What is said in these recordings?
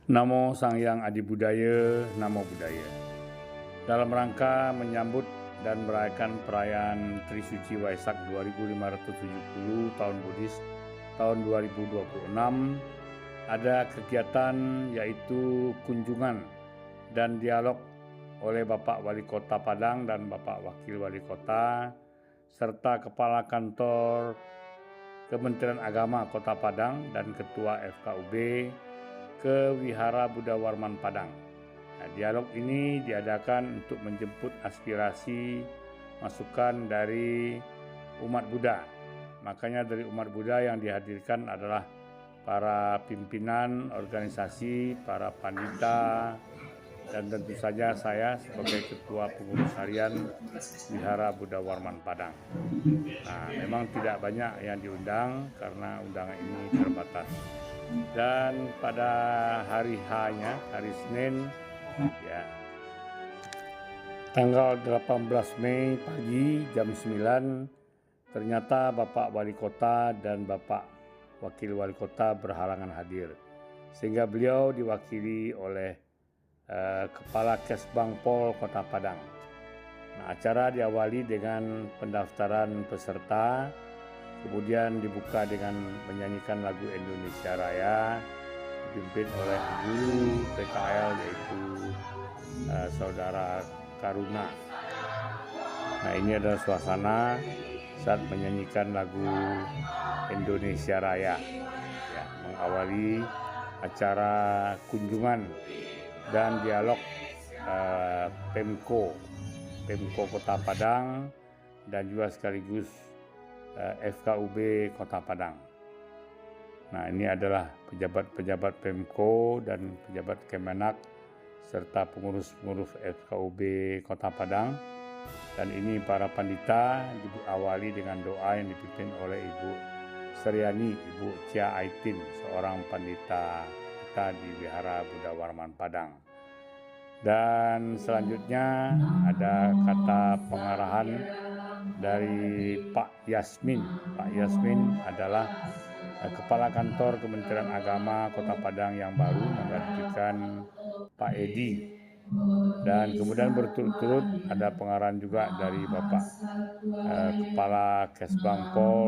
Namo Sang Hyang Adi Budaya, Namo Buddhaya. Dalam rangka menyambut dan merayakan perayaan Trisuci Waisak 2570 tahun Buddhis tahun 2026, ada kegiatan yaitu kunjungan dan dialog oleh Bapak Wali Kota Padang dan Bapak Wakil Wali Kota serta Kepala Kantor Kementerian Agama Kota Padang dan Ketua FKUB ke Wihara Buddha Warman Padang. Nah, dialog ini diadakan untuk menjemput aspirasi masukan dari umat Buddha. Makanya dari umat Buddha yang dihadirkan adalah para pimpinan organisasi, para pandita, dan tentu saja saya sebagai Ketua Pengurus Harian Wihara Buddha Warman Padang. Nah, memang tidak banyak yang diundang karena undangan ini terbatas. Dan pada hari H-nya, hari Senin, ya, tanggal 18 Mei pagi jam 9, ternyata Bapak Wali Kota dan Bapak Wakil Wali Kota berhalangan hadir. Sehingga beliau diwakili oleh Kepala Kesbangpol Kota Padang. Nah, acara diawali dengan pendaftaran peserta, kemudian dibuka dengan menyanyikan lagu Indonesia Raya dipimpin oleh guru PKL yaitu Saudara Karuna. Nah, ini adalah suasana saat menyanyikan lagu Indonesia Raya, ya, mengawali acara kunjungan dan dialog Pemko Kota Padang dan juga sekaligus FKUB Kota Padang. Nah, ini adalah pejabat-pejabat Pemko dan pejabat Kemenak serta pengurus-pengurus FKUB Kota Padang. Dan ini para pandita diawali dengan doa yang dipimpin oleh Ibu Seriani, Ibu Cia Aitin, seorang pandita kita di Wihara Buddha Warman Padang. Dan selanjutnya ada kata pengarahan dari Pak Yasmin. Pak Yasmin adalah Kepala Kantor Kementerian Agama Kota Padang yang baru menggantikan Pak Edi. Dan kemudian berturut-turut ada pengarahan juga dari Bapak Kepala Kesbangpol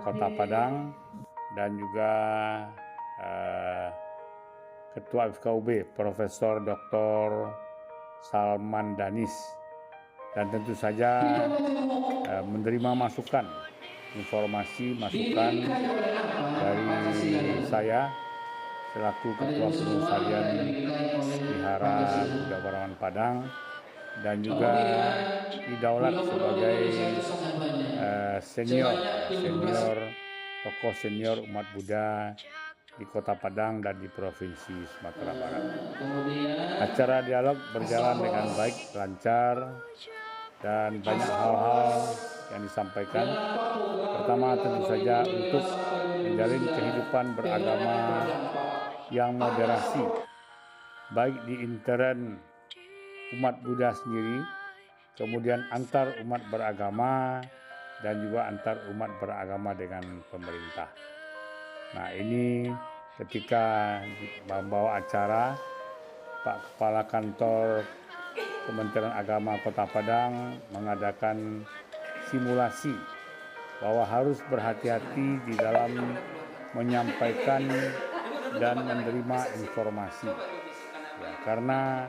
Kota Padang dan juga Ketua FKUB Profesor Dr. Salman Danis. Dan tentu saja menerima masukan, informasi masukan dari saya selaku Ketua Pengurus Harian Wihara Buddha Warman Padang dan juga didaulat sebagai tokoh senior umat Buddha di Kota Padang dan di Provinsi Sumatera Barat. Acara dialog berjalan dengan baik, lancar, dan banyak hal-hal yang disampaikan. Pertama tentu saja untuk menjalin kehidupan beragama yang moderasi, baik di intern umat Buddha sendiri, kemudian antar umat beragama, dan juga antar umat beragama dengan pemerintah. Nah, ini ketika membawa acara, Pak Kepala Kantor Kementerian Agama Kota Padang mengadakan simulasi bahwa harus berhati-hati di dalam menyampaikan dan menerima informasi. Ya, karena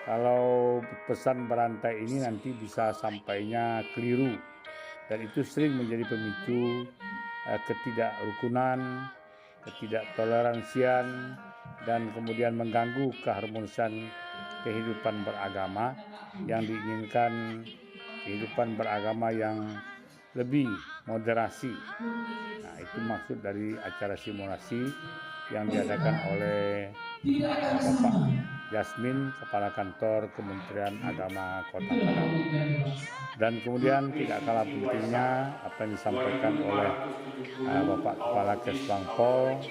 kalau pesan berantai ini nanti bisa sampainya keliru dan itu sering menjadi pemicu ketidakrukunan, ketidaktoleransian, dan kemudian mengganggu keharmonisan kehidupan beragama yang diinginkan, kehidupan beragama yang lebih moderasi. Nah, itu maksud dari acara simulasi yang diadakan oleh Bapak Yasmin, Kepala Kantor Kementerian Agama Kota Padang. Dan kemudian tidak kalah pentingnya apa yang disampaikan oleh Bapak Kepala Kesbangpol,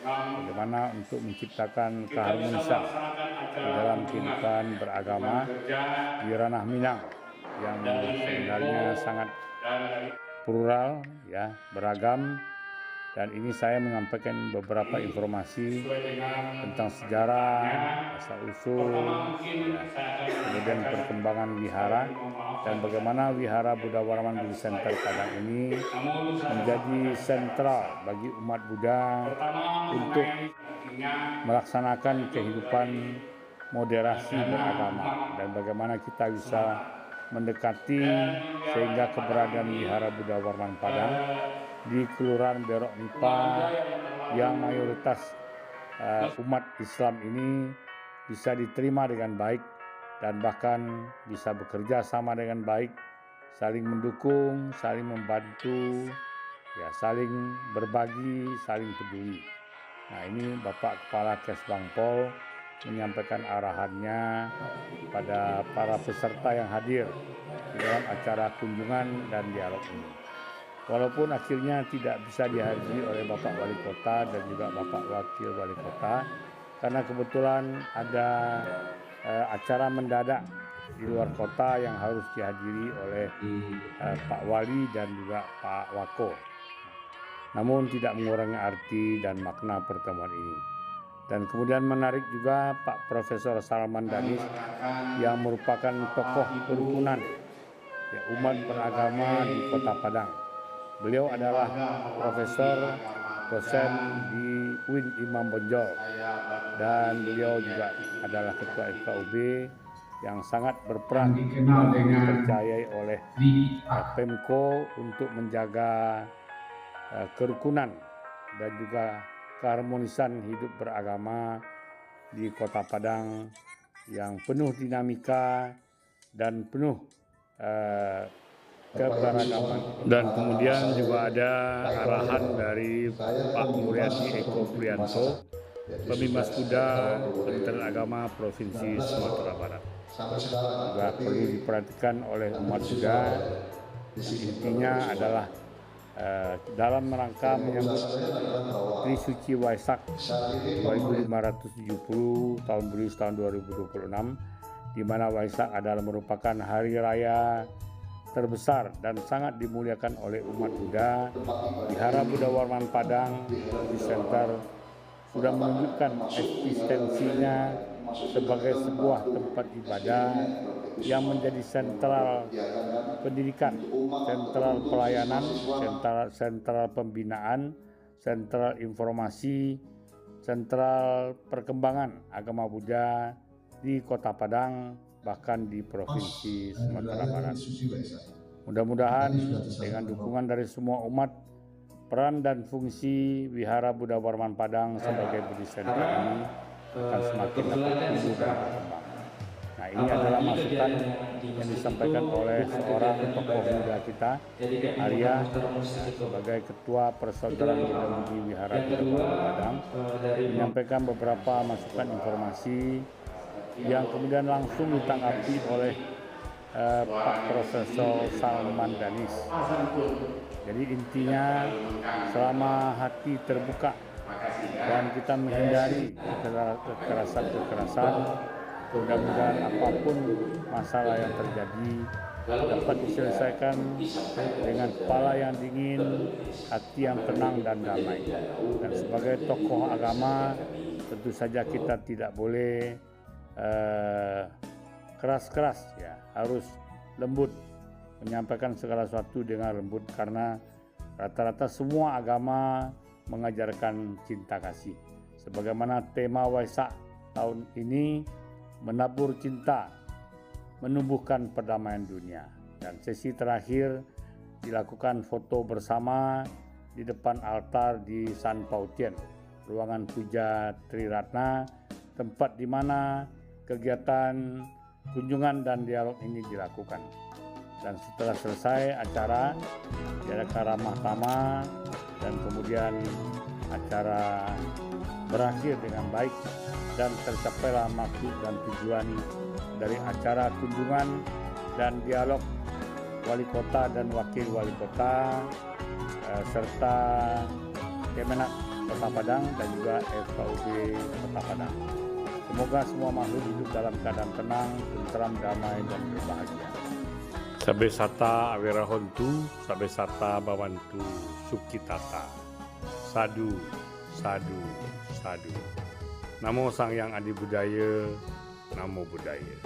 bagaimana untuk menciptakan keharmonisan di dalam kehidupan beragama di ranah Minang yang sebenarnya sangat plural, ya, beragam, Dan ini saya menyampaikan beberapa informasi tentang sejarah, asal-usul, kemudian perkembangan wihara, dan bagaimana Wihara Buddha Warman Budi Center Padang ini menjadi sentral bagi umat Buddha untuk melaksanakan kehidupan moderasi beragama, dan bagaimana kita bisa mendekati sehingga keberadaan Wihara Buddha Warman Padang di Kelurahan Berok Mipa yang mayoritas umat Islam ini bisa diterima dengan baik dan bahkan bisa bekerja sama dengan baik, saling mendukung, saling membantu, ya, saling berbagi, saling peduli. Nah, ini Bapak Kepala Kesbangpol menyampaikan arahannya pada para peserta yang hadir di dalam acara kunjungan dan dialog ini. Walaupun akhirnya tidak bisa dihadiri oleh Bapak Wali Kota dan juga Bapak Wakil Wali Kota, karena kebetulan ada acara mendadak di luar kota yang harus dihadiri oleh Pak Wali dan juga Pak Wako. Namun tidak mengurangi arti dan makna pertemuan ini. Dan kemudian menarik juga Pak Profesor Salman Danis yang merupakan tokoh kerukunan ya, umat beragama di Kota Padang. Beliau adalah profesor dosen di UIN Imam Bonjol, dan beliau juga adalah ketua FKUB yang sangat berperan dan dipercayai oleh Pemko untuk menjaga kerukunan dan juga keharmonisan hidup beragama di Kota Padang yang penuh dinamika dan penuh keberagaman. Dan kemudian juga ada arahan dari Pak Muryadi Eko Prianto, Pemimas Buddha Kementerian Agama Provinsi Sumatera Barat. Juga perlu diperhatikan oleh umat Buddha. Intinya adalah dalam rangka menyambut Trisuci Waisak 2570 tahun Buddhis tahun 2026, di mana Waisak adalah merupakan hari raya terbesar dan sangat dimuliakan oleh umat Buddha. Wihara Buddha Warman Padang di Center sudah menunjukkan eksistensinya sebagai sebuah tempat ibadah yang menjadi sentral pendidikan, sentral pelayanan, sentral pembinaan, sentral informasi, sentral perkembangan agama Buddha di Kota Padang, bahkan di Provinsi Sumatera Barat. Mudah-mudahan dengan dukungan dari semua umat, peran dan fungsi Wihara Buddha Warman Padang sebagai Buddhist Center ini akan semakin dapat tumbuh dan berkembang. Nah, ini adalah masukan yang disampaikan oleh seorang tokoh muda kita, Arya, sebagai Ketua Persaudaraan Buddha Mudi Wihara Buddha Warman Padang, menyampaikan beberapa masukan informasi yang kemudian langsung ditanggapi oleh Pak Profesor Salman Danis. Jadi intinya, selama hati terbuka dan kita menghindari kekerasan-kekerasan, mudah-mudahan apapun masalah yang terjadi dapat diselesaikan dengan kepala yang dingin, hati yang tenang dan damai. Dan sebagai tokoh agama, tentu saja kita tidak boleh keras-keras, ya, harus lembut, menyampaikan segala sesuatu dengan lembut, karena rata-rata semua agama mengajarkan cinta kasih. Sebagaimana tema Waisak tahun ini, menabur cinta, menumbuhkan perdamaian dunia. Dan sesi terakhir dilakukan foto bersama di depan altar di San Pautien, ruangan puja Triratna, tempat di mana kegiatan kunjungan dan dialog ini dilakukan. Dan setelah selesai acara, diadakan ramah tamah, dan kemudian acara berakhir dengan baik dan tercapailah maksud dan tujuan dari acara kunjungan dan dialog Wali Kota dan Wakil Wali Kota serta Kemenak Kota Padang dan juga FKUB Kota Padang. Semoga semua makhluk hidup dalam keadaan tenang, tentram, damai, dan berbahagia. Sabe sata awira hontu, sabe sata bawantu sukitata. Sadu, sadu, sadu. Namo Sang Hyang Adi Budaya, Namo Buddhaya.